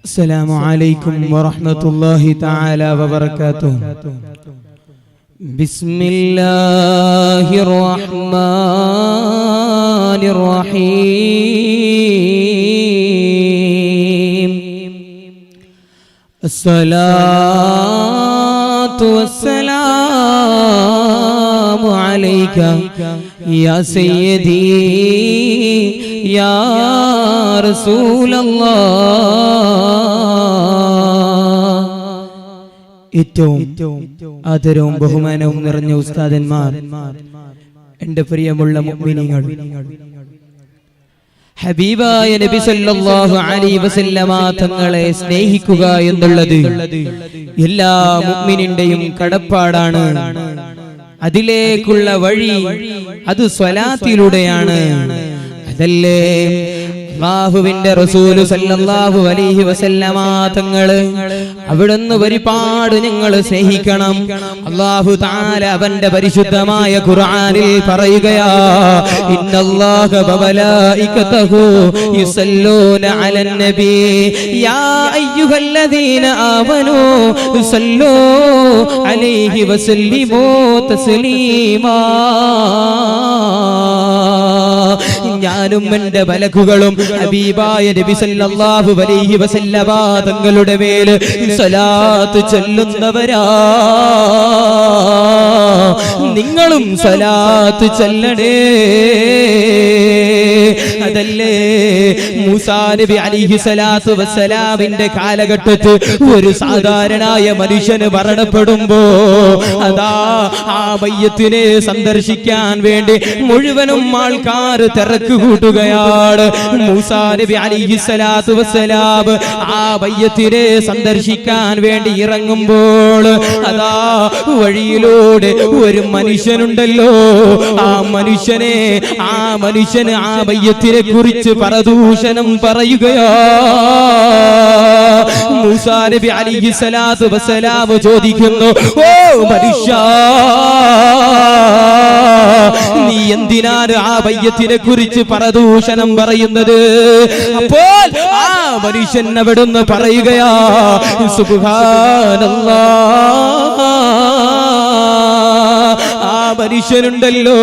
السلام عليكم ورحمة الله تعالى وبركاته. بسم الله الرحمن الرحيم. الصلاة والسلام عليك يا سيدي يا رسول الله. ഏറ്റവും ആദരവും ബഹുമാനവും നിറഞ്ഞ ഉസ്താദന്മാർ, എൻ്റെ പ്രിയമുള്ള മുഅ്മിനീങ്ങൾ, ഹബീബായ നബി സല്ലല്ലാഹു അലൈഹി വസല്ലമ തങ്ങളെ സ്നേഹിക്കുക എന്നുള്ളത് എല്ലാ മുഅ്മിനിന്റെയും കടപ്പാടാണ്. അതിലേക്കുള്ള വഴി അത് സ്വലാത്തിലൂടെയാണ്. അതല്ലേ അല്ലാഹുവിന്റെ റസൂൽ സല്ലല്ലാഹു അലൈഹി വസല്ലമ തങ്ങള് അവിടുന്ന് ഒരുപാട് നിങ്ങൾ സ്നേഹിക്കണം. അല്ലാഹു തആല അവന്റെ പരിശുദ്ധമായ ഖുർആനിൽ പറയുകയാ, ഇന്നല്ലാഹ വമലായികതഹു യുസല്ലൂന അലൻ നബി യാ അയ്യുഹല്ലദീന ആമനൂ സല്ലൂ അലൈഹി വസല്ലിമൂ തസ്ലീമാ. ഞാനും എൻ്റെ മലക്കുകളും ഹബീബായ നബി സല്ലല്ലാഹു അലൈഹി വസല്ലമ തങ്ങളുടെ മേൽ സ്വലാത്ത് ചൊല്ലുന്നവരാ. നിങ്ങളും സ്വലാത്ത് ചൊല്ലണേ. അതല്ലേ മൂസാ നബി അലൈഹി സ്വലാത്തു വസ്സലാമിന്റെ കാലഘട്ടത്തിൽ ഒരു സാധാരണായ മനുഷ്യന് മരണപ്പെടുമ്പോ അതാ ആ മയ്യത്തിനെ സന്ദർശിക്കാൻ വേണ്ടി മുഴുവനും ആൾക്കാർ തിരക്ക് കൂട്ടുകയാണ്. മൂസാ നബി അലൈഹി സ്വലാത്തു വസ്സലാം ആ മയ്യത്തിനെ സന്ദർശിക്കാൻ വേണ്ടി ഇറങ്ങുമ്പോൾ അതാ വഴിയിലൂടെ ഒരു മനുഷ്യനുണ്ടല്ലോ, ആ മനുഷ്യന് ആ മയ്യത്തിനെ കുറിച്ച് പരദൂഷണം പറയുകയാ. മൂസാ നബി അലൈഹി സ്വലാത്തു വസ്സലാം ചോദിക്കുന്നു, ഓ മനുഷ്യ, നീ എന്തിനാണ് ആ മയ്യത്തിനെ കുറിച്ച് പരദൂഷണം പറയുന്നത്? അപ്പോൾ ആ മനുഷ്യൻ അവിടുന്ന് പറയുകയാ, സുബ്ഹാനല്ലാഹ്, ആ മനുഷ്യനുണ്ടല്ലോ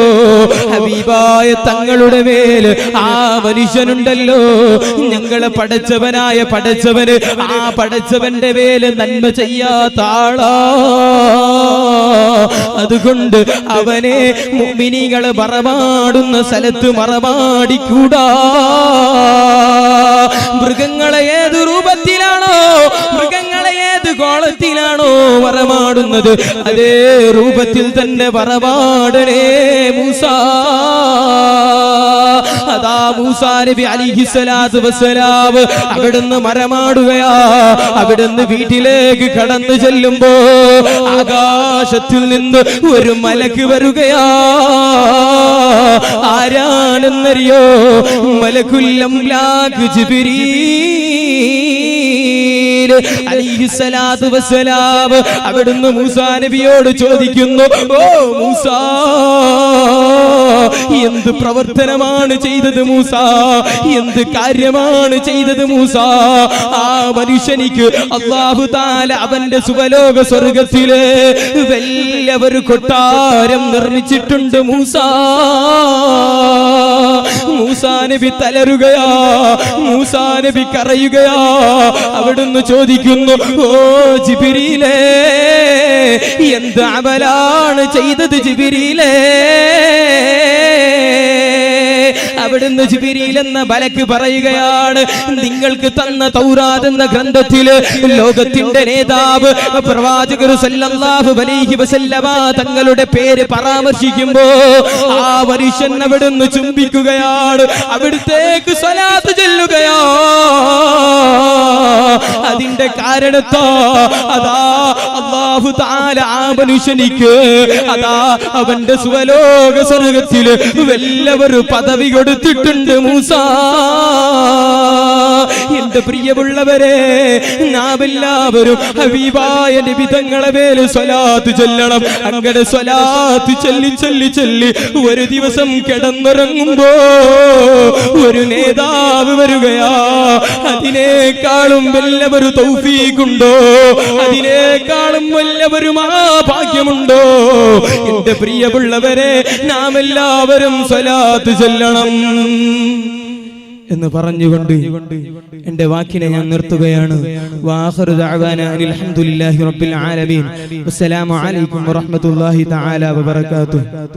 ഹബീബായ തങ്ങളുടെ മേൽ, ആ മനുഷ്യനുണ്ടല്ലോ ഞങ്ങളെ പടച്ചവനായ പടച്ചവന്, ആ പടച്ചവന്റെ മേൽ നന്മ ചെയ്യാത്ത ആളാ. അതുകൊണ്ട് അവനെ മുഅ്മിനീകളെ മറമാടുന്ന സ്ഥലത്ത് മറമാടിക്കൂടാ. മൃഗങ്ങളെ ഏത് രൂപത്തിലാണോ, മൃഗങ്ങളെ ഏത് കോളത്തിലാണോ മറമാടുന്നത്, അതേ രൂപത്തിൽ തന്നെ മറമാടണേ മൂസാ. അതാ മൂസാ നബി അലൈഹി സ്വലാത്തു വസ്സലാം അവിടുന്ന് മറമാടുകയാ. അവിടുന്ന് വീട്ടിലേക്ക് കടന്നു ചെല്ലുമ്പോ ആകാശത്തിൽ നിന്ന് ഒരു മലക്ക് വരുകയാ. ആരാണെന്നറിയോ? മലക്കുൽ അംലാക് ജിബ്രീൽ അലൈഹിസ്സലാത്തു വസ്സലാം അവിടുന്ന് മൂസാ നബിയോട് ചോദിക്കുന്നു, ഓ മൂസാ, എന്ത് പ്രവർത്തനമാണ് ചെയ്തത് മൂസാ? എന്ത് കാര്യമാണ് ചെയ്തത് മൂസാ? ആ മനുഷ്യനിക്ക് അല്ലാഹു തആല അവന്റെ സുവലോക സ്വർഗത്തിലെ വലിയൊരു കൊട്ടാരം നിർമ്മിച്ചിട്ടുണ്ട് മൂസാ. മൂസാ നബി തളരുകയാ, മൂസാ നബി കരയുകയാ. അവിടുന്ന് ചോദിക്കുന്നു, ഓ ജിബ്രീലേ, എന്ത് അമലാണ് ചെയ്തത് ജിബ്രീലേ? അവിടുന്ന് ജിബ്രീൽ എന്ന മലക്ക് പറയുകയാണ്, നിങ്ങൾക്ക് തന്ന തൗറാത്ത് എന്ന ഗ്രന്ഥത്തില് ലോകത്തിന്റെ നേതാവ് പ്രവാചകർ സല്ലല്ലാഹു അലൈഹി വസല്ലമ തങ്ങളുടെ പേര് പരാമർശിക്കുമ്പോ ആ മനുഷ്യൻ അവിടുന്ന് ചുംബിക്കുകയാണ്, അവിടുത്തേക്ക് സ്വലാത്ത് ചൊല്ലുകയാ. അതിന്റെ അതിന്റെ കാരണത്തോ അതാ അല്ലാഹു തആല ആ മനുഷ്യനിക്ക് അതാ അവന്റെ സുവലോക സ്വർഗ്ഗത്തില് വല്ലവർ പദവി കൊടുത്തിട്ടുണ്ട് മൂസ. എന്റെ പ്രിയമുള്ളവരെ, നാം എല്ലാവരും ഹബീബായ നബി തങ്ങളെ മേലെ സ്വലാത്ത് ചൊല്ലണം. അങ്ങനെ സ്വലാത്ത് ചൊല്ലി ചൊല്ലി ചൊല്ലി ഒരു ദിവസം കിടന്നുറങ്ങുമ്പോ ഒരു നേതാവ് വരികയാ. അതിനേക്കാളും വല്ലവരു തൗഫീഖുണ്ടോ? അതിനേക്കാളും വല്ലവരും ആ ഭാഗ്യമുണ്ടോ? എന്റെ പ്രിയമുള്ളവരെ, നാം എല്ലാവരും സ്വലാത്ത് ചൊല്ലണം എന്ന് പറഞ്ഞുകൊണ്ട് എന്റെ വാക്കിനെ ഞാൻ നിർത്തുകയാണ്. വാഖിറു ദഅവാനാ അൽഹംദുലില്ലാഹി റബ്ബിൽ ആലമീൻ. അസ്സലാമു അലൈക്കും വറഹ്മത്തുള്ളാഹി തആല വബറകാതുഹു.